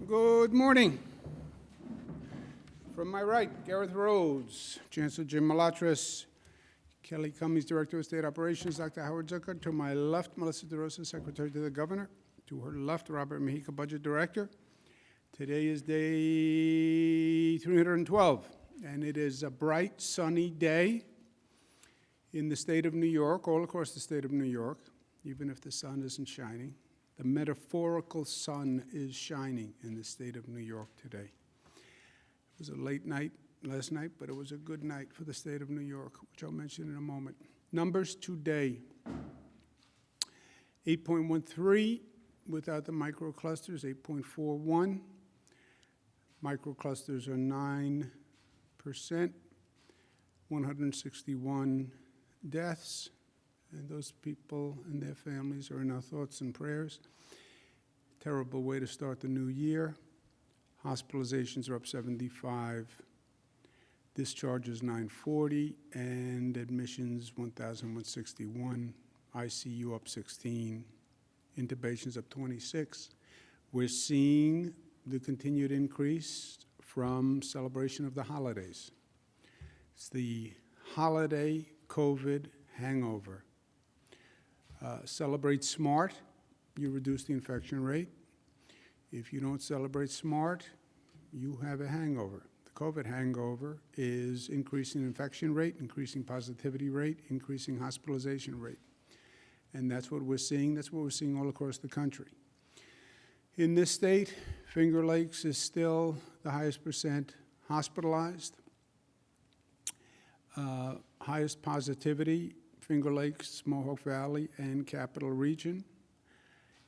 Good morning. From my right, Gareth Rhodes, Chancellor Jim Malatras, Kelly Cummings, Director of State Operations, Dr. Howard Zucker. To my left, Melissa DeRosa, Secretary to the Governor. To her left, Robert Mejica, Budget Director. Today is day 312, and it is a bright, sunny day in the state of New York, all across the state of New York, even if the sun isn't shining. The metaphorical sun is shining in the state of New York today. It was a late night last night, but it was a good night for the state of New York, which I'll mention in a moment. Numbers today, 8.13 without the microclusters, 8.41. Microclusters are 9%, 161 deaths. And those people and their families are in our thoughts and prayers. Terrible way to start the new year. Hospitalizations are up 75. Discharges 940, and admissions 1,161. ICU up 16. Intubations up 26. We're seeing the continued increase from celebration of the holidays. It's the holiday COVID hangover. Celebrate smart, you reduce the infection rate. If you don't celebrate smart, you have a hangover. The COVID hangover is increasing infection rate, increasing positivity rate, increasing hospitalization rate. And that's what we're seeing. That's what we're seeing all across the country. In this state, Finger Lakes is still the highest percent hospitalized, highest positivity, Finger Lakes, Mohawk Valley, and Capital Region.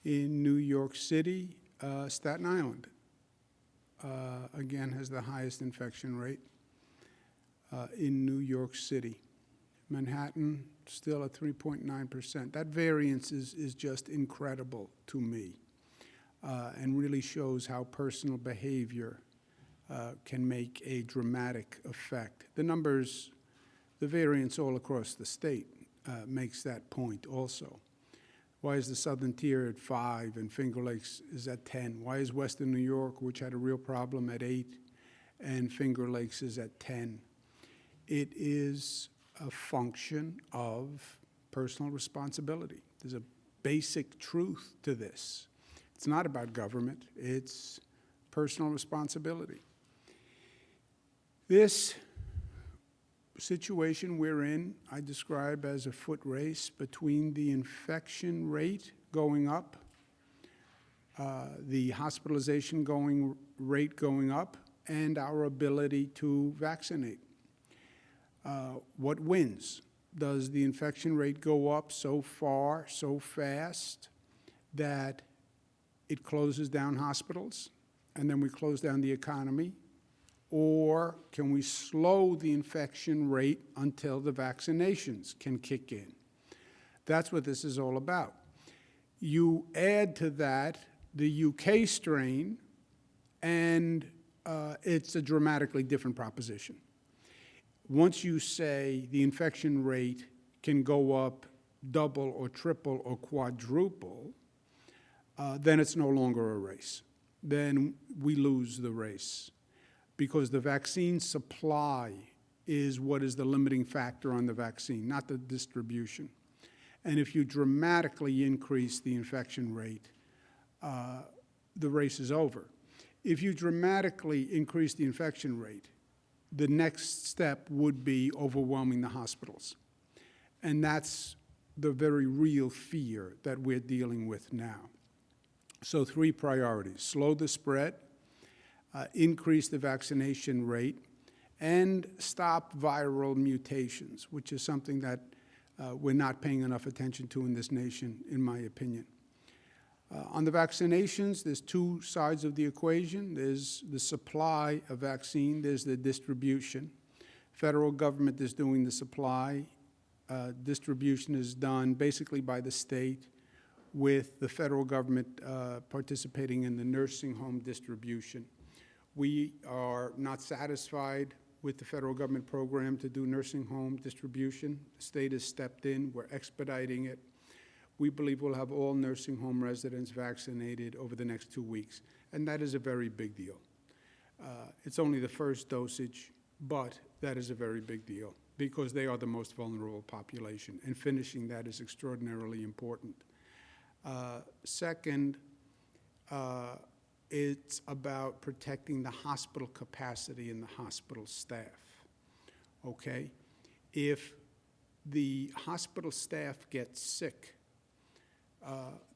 In New York City, Staten Island, again, has the highest infection rate in New York City. Manhattan, still at 3.9%. That variance is just incredible to me and really shows how personal behavior can make a dramatic effect. The numbers, the variance all across the state makes that point also. Why is the Southern Tier at 5 and Finger Lakes is at 10? Why is Western New York, which had a real problem, at 8 and Finger Lakes is at 10? It is a function of personal responsibility. There's a basic truth to this. It's not about government, it's personal responsibility. This situation we're in, I describe as a foot race between the infection rate going up, the hospitalization rate going up, and our ability to vaccinate. What wins? Does the infection rate go up so far, so fast, that it closes down hospitals, and then we close down the economy? Or can we slow the infection rate until the vaccinations can kick in? That's what this is all about. You add to that the UK strain, and it's a dramatically different proposition. Once you say the infection rate can go up double or triple or quadruple, then it's no longer a race. Then we lose the race, because the vaccine supply is what is the limiting factor on the vaccine, not the distribution. And if you dramatically increase the infection rate, the race is over. If you dramatically increase the infection rate, the next step would be overwhelming the hospitals. And that's the very real fear that we're dealing with now. So 3 priorities: slow the spread, increase the vaccination rate, and stop viral mutations, which is something that we're not paying enough attention to in this nation, in my opinion. On the vaccinations, there's 2 sides of the equation. There's the supply of vaccine, there's the distribution. Federal government is doing the supply. Distribution is done basically by the state, with the federal government participating in the nursing home distribution. We are not satisfied with the federal government program to do nursing home distribution. The state has stepped in. We're expediting it. We believe we'll have all nursing home residents vaccinated over the next 2 weeks. and that is a very big deal. It's only the first dosage, but that is a very big deal because they are the most vulnerable population, and finishing that is extraordinarily important. Second, it's about protecting the hospital capacity and the hospital staff, okay? If the hospital staff gets sick,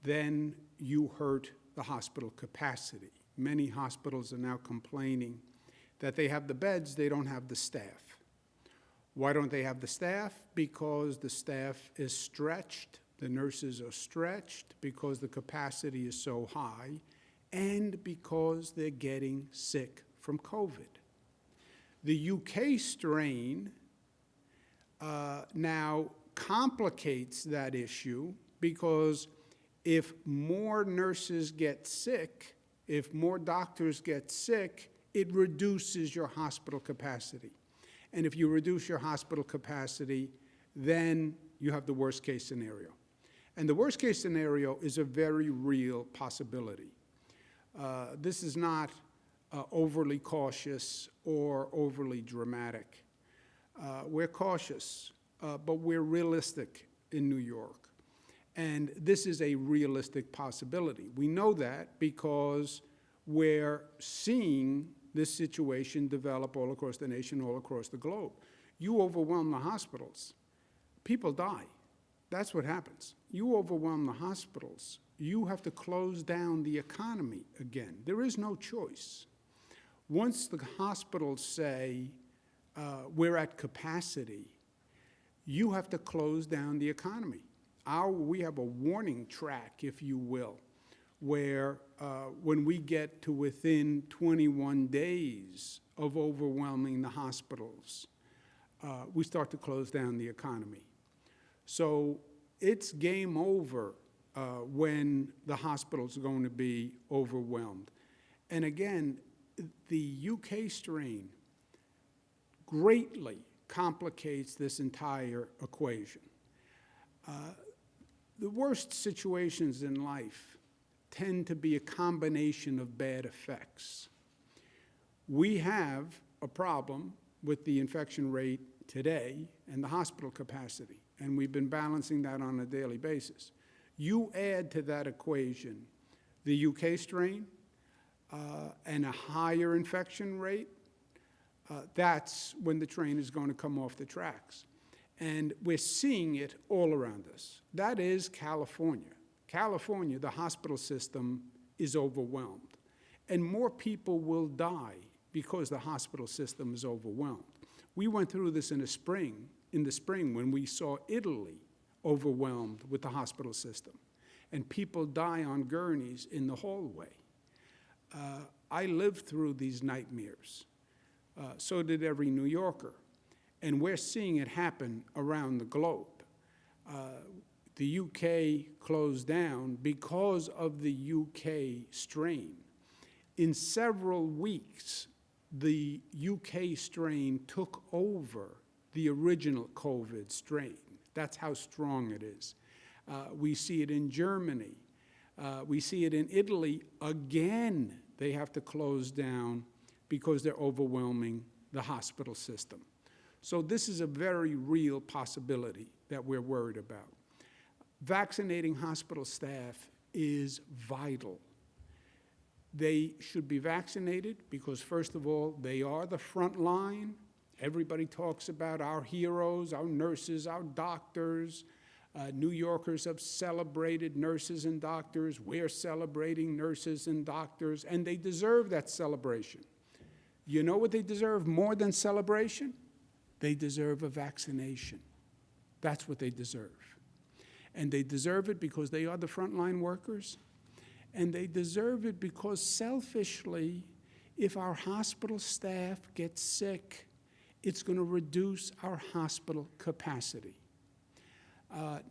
then you hurt the hospital capacity. Many hospitals are now complaining that they have the beds, they don't have the staff. Why don't they have the staff? Because the staff is stretched, the nurses are stretched, because the capacity is so high, and because they're getting sick from COVID. The UK strain now complicates that issue because if more nurses get sick, if more doctors get sick, it reduces your hospital capacity. And if you reduce your hospital capacity, then you have the worst case scenario. And the worst case scenario is a very real possibility. This is not overly cautious or overly dramatic. We're cautious, but we're realistic in New York. And this is a realistic possibility. We know that because we're seeing this situation develop all across the nation, all across the globe. You overwhelm the hospitals, people die. That's what happens. You overwhelm the hospitals, you have to close down the economy again. There is no choice. Once the hospitals say, we're at capacity, you have to close down the economy. We have a warning track, if you will, where when we get to within 21 days of overwhelming the hospitals, we start to close down the economy. So it's game over when the hospitals are going to be overwhelmed. And again, the UK strain greatly complicates this entire equation. The worst situations in life tend to be a combination of bad effects. We have a problem with the infection rate today and the hospital capacity, and we've been balancing that on a daily basis. You add to that equation the UK strain and a higher infection rate, that's when the train is going to come off the tracks. And we're seeing it all around us. That is California. California, the hospital system is overwhelmed. And more people will die because the hospital system is overwhelmed. We went through this in the spring when we saw Italy overwhelmed with the hospital system. And people die on gurneys in the hallway. I lived through these nightmares. So did every New Yorker. And we're seeing it happen around the globe. The UK closed down because of the UK strain. In several weeks, the UK strain took over the original COVID strain. That's how strong it is. We see it in Germany. We see it in Italy. Again, they have to close down because they're overwhelming the hospital system. So this is a very real possibility that we're worried about. Vaccinating hospital staff is vital. They should be vaccinated because, first of all, they are the front line. Everybody talks about our heroes, our nurses, our doctors. New Yorkers have celebrated nurses and doctors. We're celebrating nurses and doctors, and they deserve that celebration. You know what they deserve more than celebration? They deserve a vaccination. That's what they deserve. And they deserve it because they are the frontline workers. And they deserve it because selfishly, if our hospital staff gets sick, it's going to reduce our hospital capacity.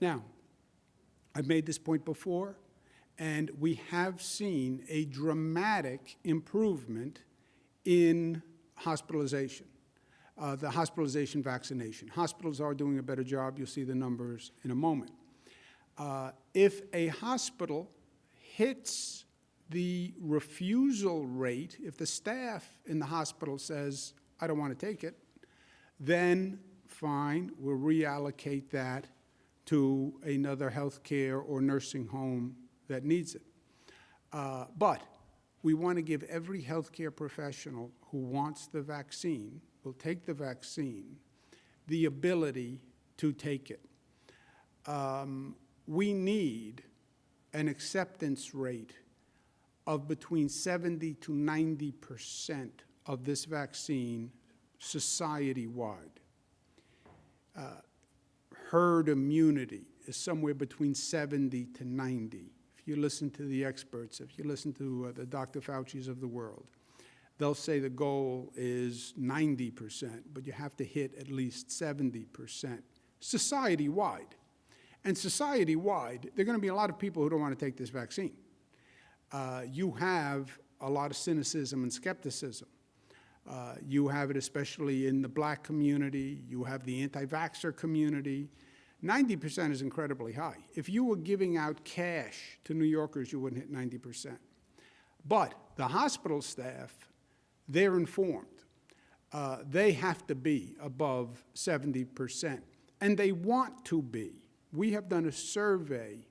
Now, I've made this point before, and we have seen a dramatic improvement in hospitalization. The hospitalization vaccination. Hospitals are doing a better job. You'll see the numbers in a moment. If a hospital hits The refusal rate, if the staff in the hospital says, I don't want to take it, then fine, we'll reallocate that to another healthcare or nursing home that needs it. But we want to give every healthcare professional who wants the vaccine, will take the vaccine, the ability to take it. We need an acceptance rate of between 70 to 90% of this vaccine society-wide. Herd immunity is somewhere between 70 to 90. If you listen to the experts, if you listen to the Dr. Fauci's of the world, they'll say the goal is 90%, but you have to hit at least 70% society-wide. And society-wide, there are going to be a lot of people who don't want to take this vaccine. You have a lot of cynicism and skepticism. You have it especially in the black community. You have the anti-vaxxer community. 90% is incredibly high. If you were giving out cash to New Yorkers, you wouldn't hit 90%. But the hospital staff, they're informed. They have to be above 70%, and they want to be. We have done a survey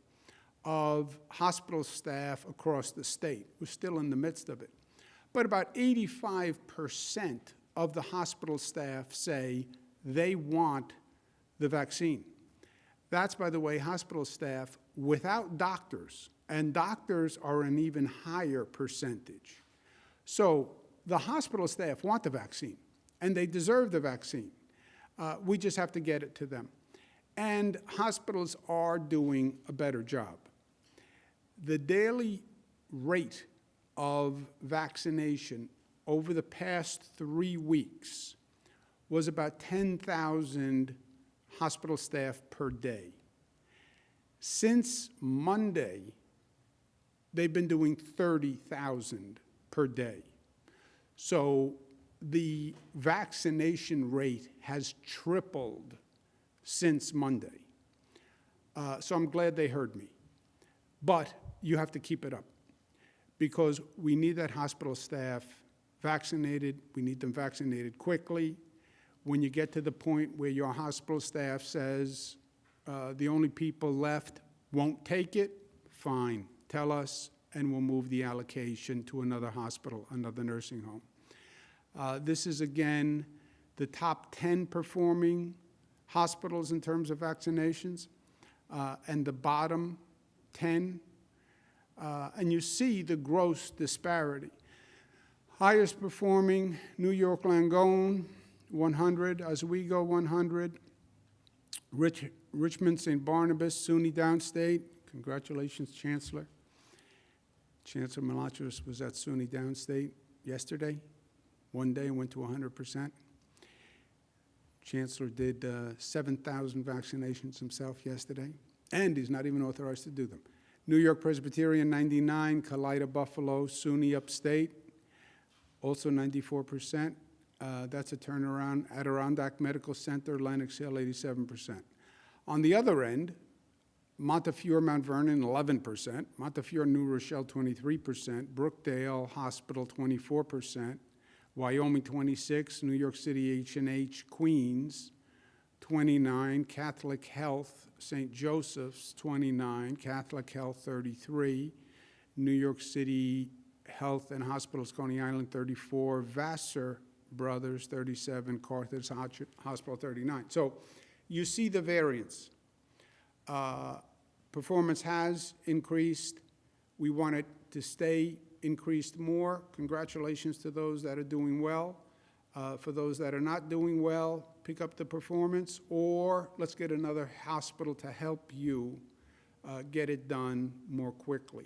of hospital staff across the state. We're still in the midst of it. But about 85% of the hospital staff say they want the vaccine. That's, by the way, hospital staff without doctors, and doctors are an even higher percentage. So the hospital staff want the vaccine, and they deserve the vaccine. We just have to get it to them. And hospitals are doing a better job. The daily rate of vaccination over the past 3 weeks was about 10,000 hospital staff per day. Since Monday, they've been doing 30,000 per day. So the vaccination rate has tripled since Monday. So I'm glad they heard me. But you have to keep it up, because we need that hospital staff vaccinated. We need them vaccinated quickly. When you get to the point where your hospital staff says the only people left won't take it, fine, tell us, and we'll move the allocation to another hospital, another nursing home. This is, again, the top 10 performing hospitals in terms of vaccinations, and the bottom 10. And you see the gross disparity. Highest performing, New York Langone, 100, Oswego, 100, Richmond, St. Barnabas, SUNY Downstate. Congratulations, Chancellor. Chancellor Malachos was at SUNY Downstate yesterday. One day went to 100%. Chancellor did 7,000 vaccinations himself yesterday, and he's not even authorized to do them. New York Presbyterian, 99, Kalida, Buffalo, SUNY Upstate, also 94%. That's a turnaround. Adirondack Medical Center, Lenox Hill, 87%. On the other end, Montefiore, Mount Vernon, 11%. Montefiore, New Rochelle, 23%. Brookdale Hospital, 24%. Wyoming, 26. New York City, H&H, Queens, 29. Catholic Health, St. Joseph's, 29. Catholic Health, 33. New York City Health and Hospitals, Coney Island, 34. Vassar Brothers, 37. Carthage Hospital, 39. So you see the variance. Performance has increased. We want it to stay increased more. Congratulations to those that are doing well. For those that are not doing well, pick up the performance, or let's get another hospital to help you get it done more quickly.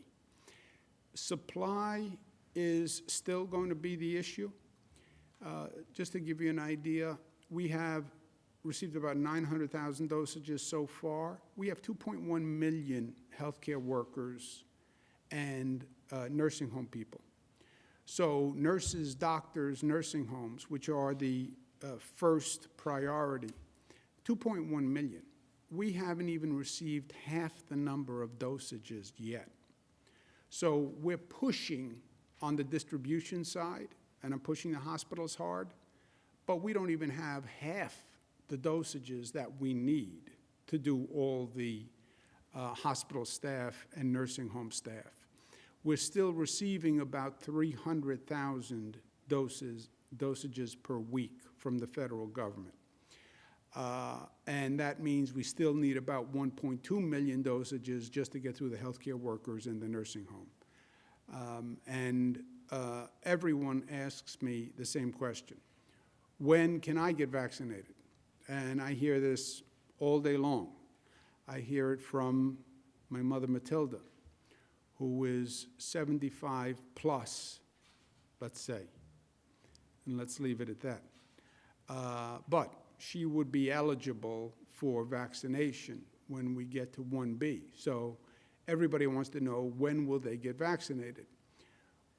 Supply is still going to be the issue. Just to give you an idea, we have received about 900,000 dosages so far. We have 2.1 million healthcare workers and nursing home people. So nurses, doctors, nursing homes, which are the first priority, 2.1 million. We haven't even received half the number of dosages yet. So we're pushing on the distribution side, and I'm pushing the hospitals hard, but we don't even have half the dosages that we need to do all the hospital staff and nursing home staff. We're still receiving about 300,000 dosages per week from the federal government. And that means we still need about 1.2 million dosages just to get through the healthcare workers in the nursing home. Everyone asks me the same question: when can I get vaccinated? And I hear this all day long. I hear it from my mother, Matilda, who is 75 plus, let's say, and let's leave it at that. But she would be eligible for vaccination when we get to 1B. So everybody wants to know, when will they get vaccinated?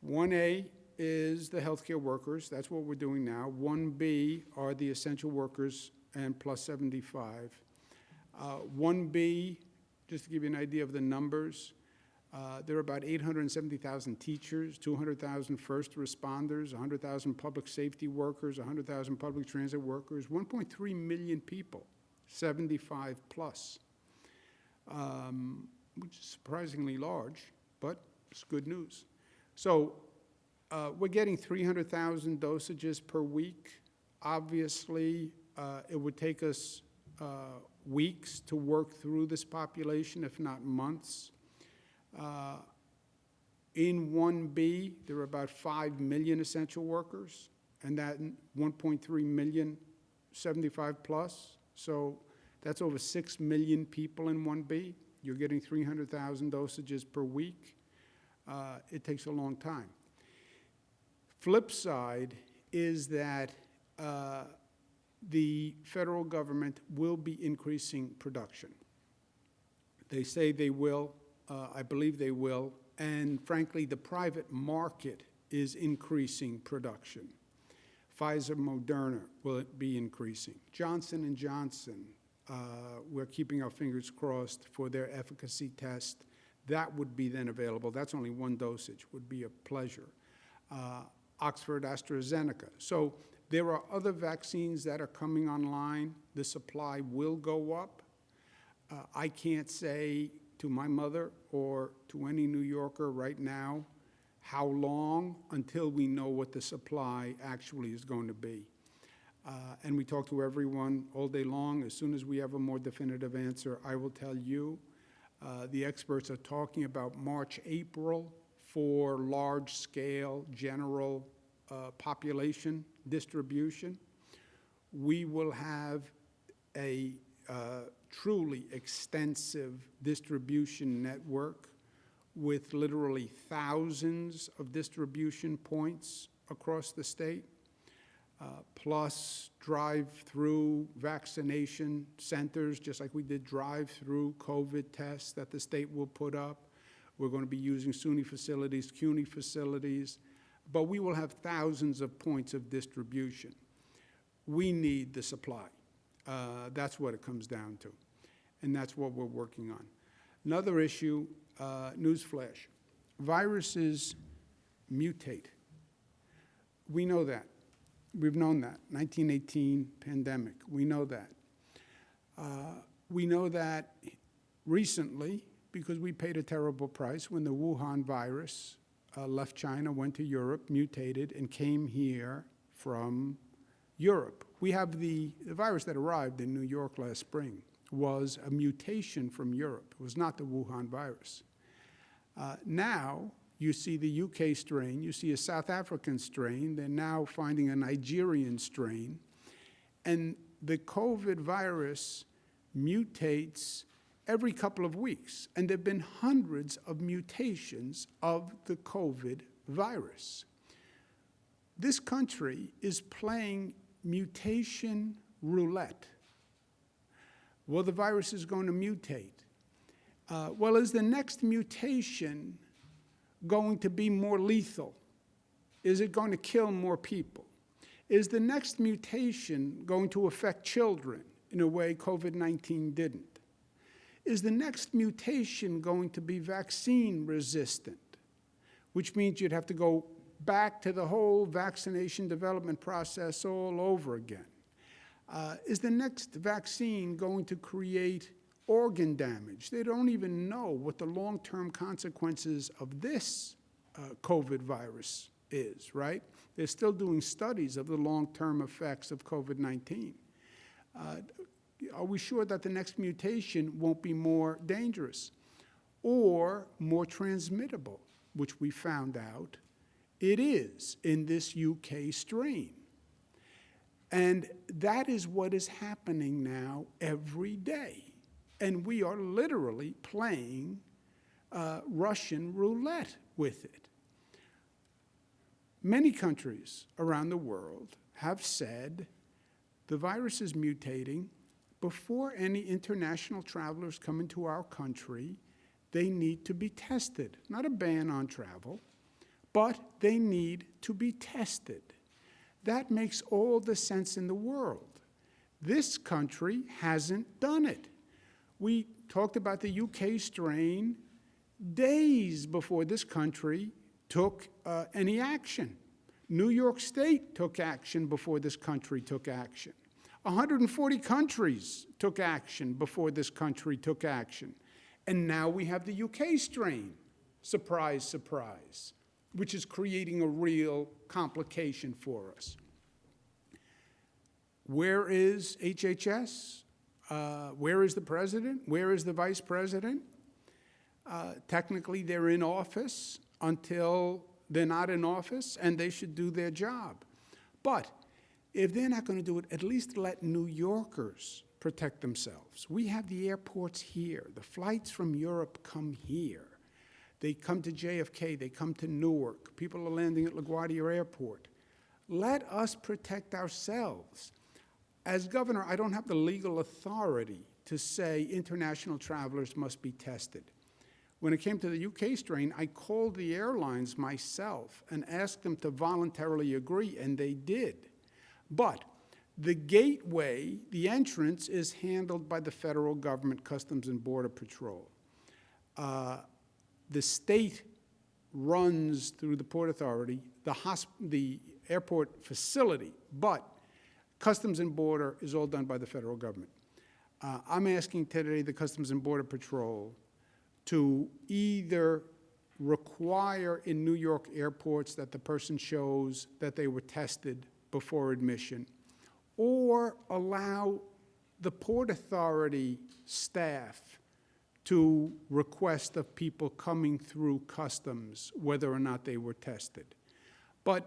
1A is the healthcare workers. That's what we're doing now. 1B are the essential workers and plus 75. 1B, just to give you an idea of the numbers, there are about 870,000 teachers, 200,000 first responders, 100,000 public safety workers, 100,000 public transit workers, 1.3 million people, 75 plus, which is surprisingly large, but it's good news. So we're getting 300,000 dosages per week. Obviously, it would take us weeks to work through this population, if not months. In 1B, there are about 5 million essential workers, and that 1.3 million 75 plus. So that's over 6 million people in 1B. You're getting 300,000 dosages per week. It takes a long time. Flip side is that the federal government will be increasing production. They say they will. I believe they will. And frankly, the private market is increasing production. Pfizer, Moderna will be increasing. Johnson & Johnson, we're keeping our fingers crossed for their efficacy test. That would be then available. That's only one dosage, would be a pleasure. Oxford, AstraZeneca. So there are other vaccines that are coming online. The supply will go up. I can't say to my mother or to any New Yorker right now how long until we know what the supply actually is going to be. And we talk to everyone all day long. As soon as we have a more definitive answer, I will tell you. The experts are talking about March, April for large-scale general population distribution. We will have a truly extensive distribution network with literally thousands of distribution points across the state, plus drive-through vaccination centers, just like we did drive-through COVID tests that the state will put up. We're going to be using SUNY facilities, CUNY facilities, but we will have thousands of points of distribution. We need the supply. That's what it comes down to, and that's what we're working on. Another issue, newsflash, viruses mutate. We know that. We've known that. 1918 pandemic, we know that. We know that recently because we paid a terrible price when the Wuhan virus left China, went to Europe, mutated, and came here from Europe. We have the virus that arrived in New York last spring was a mutation from Europe. It was not the Wuhan virus. Now, you see the UK strain, you see a South African strain, they're now finding a Nigerian strain, and the COVID virus mutates every couple of weeks, and there have been hundreds of mutations of the COVID virus. This country is playing mutation roulette. Well, the virus is going to mutate. Well, is the next mutation going to be more lethal? Is it going to kill more people? Is the next mutation going to affect children in a way COVID-19 didn't? Is the next mutation going to be vaccine resistant? which means you'd have to go back to the whole vaccination development process all over again. Is the next vaccine going to create organ damage? They don't even know what the long-term consequences of this COVID virus is, right? They're still doing studies of the long-term effects of COVID-19. Are we sure that the next mutation won't be more dangerous or more transmittable, which we found out it is in this UK strain? And that is what is happening now every day. And we are literally playing Russian roulette with it. Many countries around the world have said the virus is mutating. Before any international travelers come into our country, they need to be tested. Not a ban on travel, but they need to be tested. That makes all the sense in the world. This country hasn't done it. We talked about the UK strain days before this country took any action. New York State took action before this country took action. 140 countries took action before this country took action. And now we have the UK strain, surprise, surprise, which is creating a real complication for us. Where is HHS? Where is the president? Where is the vice president? Technically, they're in office until they're not in office, and they should do their job. But if they're not going to do it, at least let New Yorkers protect themselves. We have the airports here. The flights from Europe come here. They come to JFK. They come to Newark. People are landing at LaGuardia Airport. Let us protect ourselves. As governor, I don't have the legal authority to say international travelers must be tested. When it came to the UK strain, I called the airlines myself and asked them to voluntarily agree, and they did. But the gateway, the entrance, is handled by the federal government, Customs and Border Patrol. The state runs through the Port Authority, the airport facility, but Customs and Border is all done by the federal government. I'm asking today the Customs and Border Patrol to either require in New York airports that the person shows that they were tested before admission, or allow the Port Authority staff to request of people coming through customs whether or not they were tested. But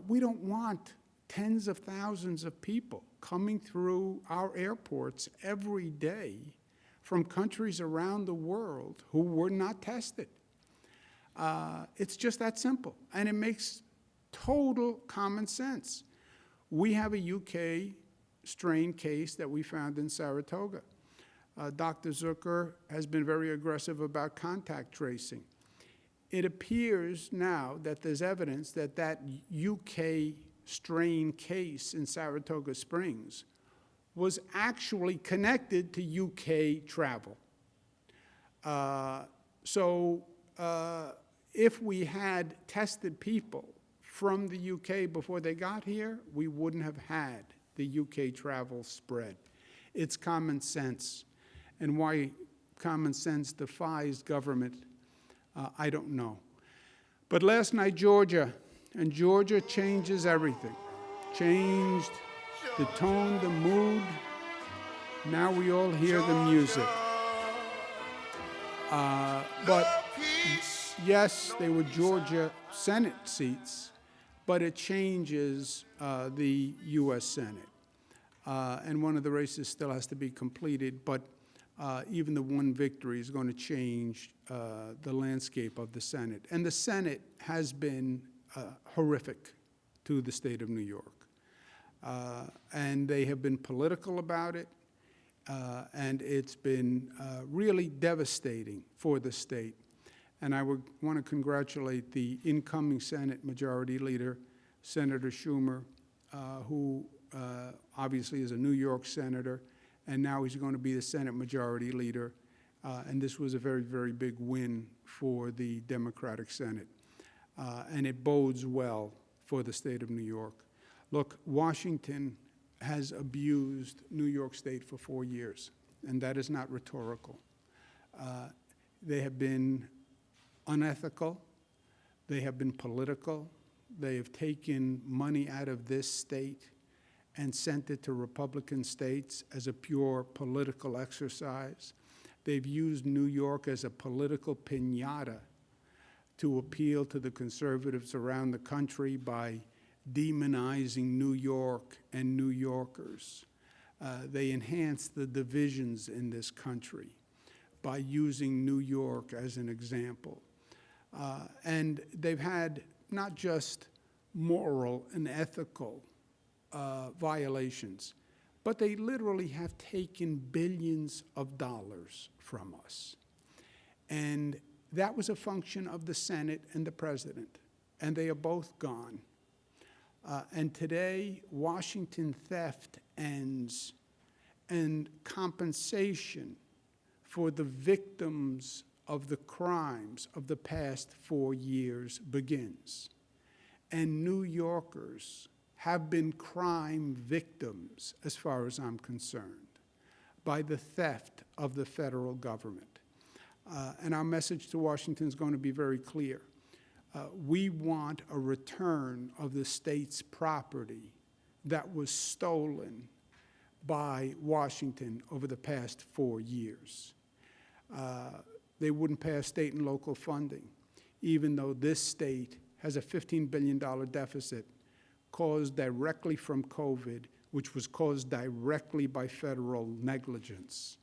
we don't want tens of thousands of people coming through our airports every day from countries around the world who were not tested. It's just that simple, and it makes total common sense. We have a UK strain case that we found in Saratoga. Dr. Zucker has been very aggressive about contact tracing. It appears now that there's evidence that that UK strain case in Saratoga Springs was actually connected to UK travel. If we had tested people from the UK before they got here, we wouldn't have had the UK travel spread. It's common sense. And why common sense defies government, I don't know. But last night, Georgia changes everything. Changed the tone, the mood. Now we all hear the music. But yes, they were Georgia Senate seats, but it changes the U.S. Senate. And one of the races still has to be completed, but even the one victory is going to change the landscape of the Senate. And the Senate has been horrific to the state of New York. And they have been political about it, and it's been really devastating for the state. And I would want to congratulate the incoming Senate Majority Leader, Senator Schumer, who obviously is a New York senator, and now he's going to be the Senate Majority Leader. And this was a very, very big win for the Democratic Senate. and it bodes well for the state of New York. Look, Washington has abused New York State for 4 years, and that is not rhetorical. They have been unethical. They have been political. They have taken money out of this state and sent it to Republican states as a pure political exercise. They've used New York as a political piñata to appeal to the conservatives around the country by demonizing New York and New Yorkers. They enhance the divisions in this country by using New York as an example. And they've had not just moral and ethical violations, but they literally have taken billions of dollars from us. And that was a function of the Senate and the president, and they are both gone. And today, Washington theft ends, and compensation for the victims of the crimes of the past 4 years begins. And New Yorkers have been crime victims, as far as I'm concerned, by the theft of the federal government. And our message to Washington is going to be very clear. We want a return of the state's property that was stolen by Washington over the past 4 years. They wouldn't pass state and local funding, even though this state has a $15 billion deficit caused directly from COVID, which was caused directly by federal negligence.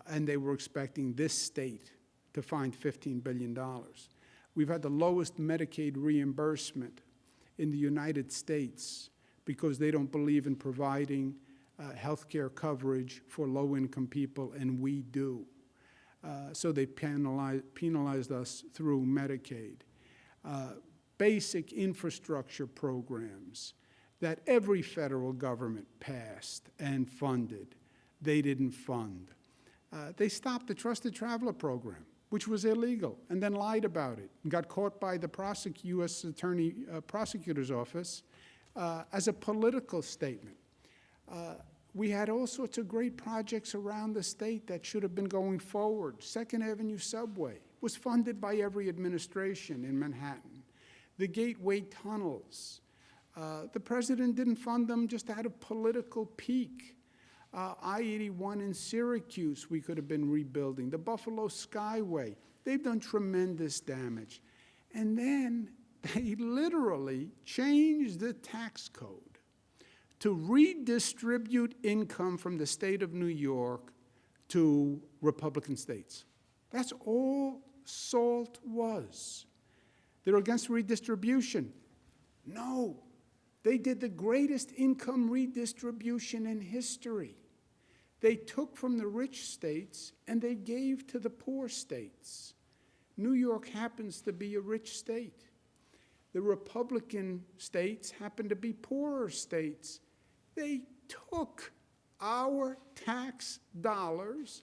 And they were expecting this state to find $15 billion. We've had the lowest Medicaid reimbursement in the United States because they don't believe in providing health care coverage for low-income people, and we do. So they penalized us through Medicaid. Basic infrastructure programs that every federal government passed and funded, they didn't fund. They stopped the Trusted Traveler Program, which was illegal, and then lied about it, and got caught by the U.S. Prosecutor's Office as a political statement. We had all sorts of great projects around the state that should have been going forward. Second Avenue Subway was funded by every administration in Manhattan. The Gateway Tunnels, the president didn't fund them just out of political pique. I-81 in Syracuse, we could have been rebuilding. The Buffalo Skyway, they've done tremendous damage. And then they literally changed the tax code to redistribute income from the state of New York to Republican states. That's all SALT was. They're against redistribution. No, they did the greatest income redistribution in history. They took from the rich states and they gave to the poor states. New York happens to be a rich state. The Republican states happen to be poorer states. They took our tax dollars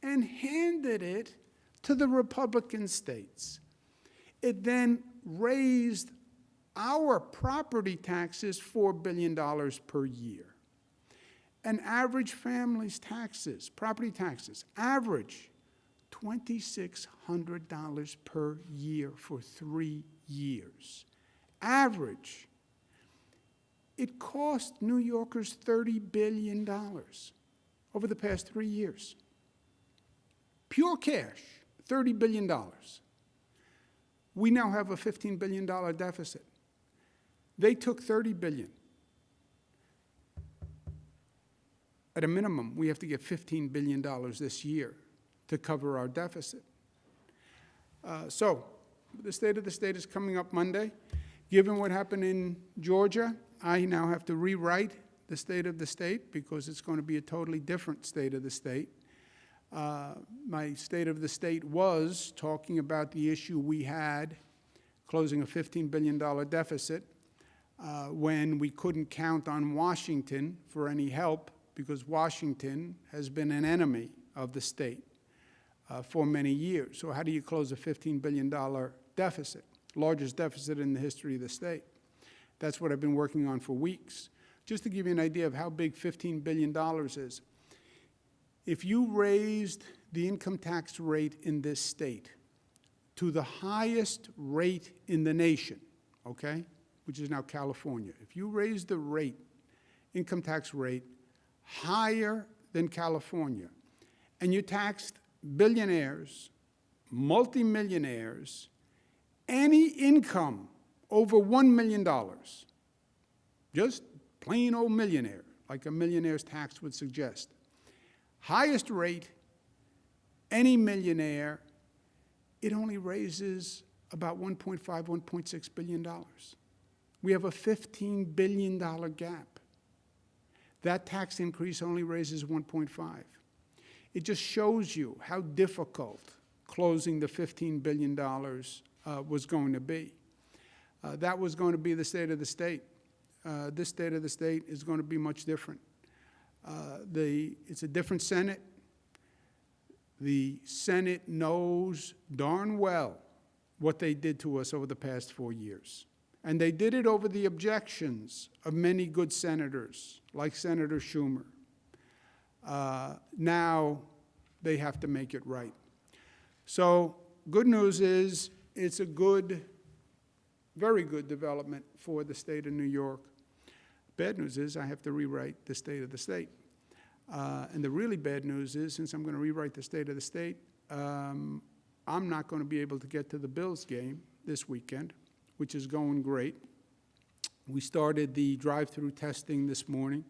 and handed it to the Republican states. It then raised our property taxes $4 billion per year. An average family's taxes, property taxes, average $2,600 per year for 3 years. Average. It cost New Yorkers $30 billion over the past 3 years. Pure cash, $30 billion. We now have a $15 billion deficit. They took $30 billion. At a minimum, we have to get $15 billion this year to cover our deficit. So the State of the State is coming up Monday. Given what happened in Georgia, I now have to rewrite the State of the State because it's going to be a totally different State of the State. My State of the State was talking about the issue we had, closing a $15 billion deficit, when we couldn't count on Washington for any help because Washington has been an enemy of the state for many years. So how do you close a $15 billion deficit? largest deficit in the history of the state. That's what I've been working on for weeks. Just to give you an idea of how big $15 billion is, if you raised the income tax rate in this state to the highest rate in the nation, okay, which is now California, if you raise the rate, income tax rate, higher than California, and you taxed billionaires, multimillionaires, any income over $1 million, just plain old millionaire, like a millionaire's tax would suggest, highest rate, any millionaire, it only raises about $1.5, $1.6 billion. We have a $15 billion gap. That tax increase only raises 1.5. It just shows you how difficult closing the $15 billion was going to be. That was going to be the state of the state. This state of the state is going to be much different. It's a different Senate. The Senate knows darn well what they did to us over the past 4 years. And they did it over the objections of many good senators, like Senator Schumer. Now they have to make it right. So good news is it's a good, very good development for the state of New York. Bad news is I have to rewrite the state of the state. And the really bad news is, since I'm going to rewrite the state of the state, I'm not going to be able to get to the Bills game this weekend, which is going great. We started the drive-through testing this morning.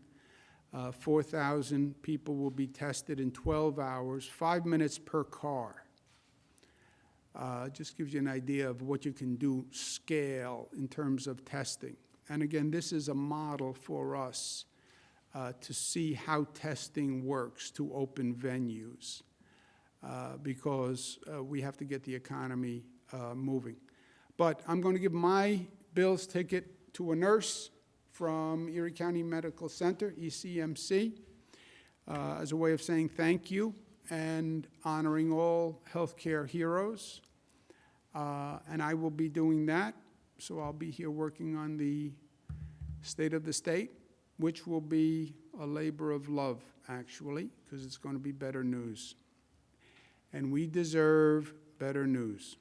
4,000 people will be tested in 12 hours, 5 minutes per car. Just gives you an idea of what you can do scale in terms of testing. And again, this is a model for us to see how testing works to open venues because we have to get the economy moving. But I'm going to give my Bills ticket to a nurse from Erie County Medical Center, ECMC, as a way of saying thank you and honoring all healthcare heroes. And I will be doing that. So I'll be here working on the state of the state, which will be a labor of love, actually, because it's going to be better news. And we deserve better news.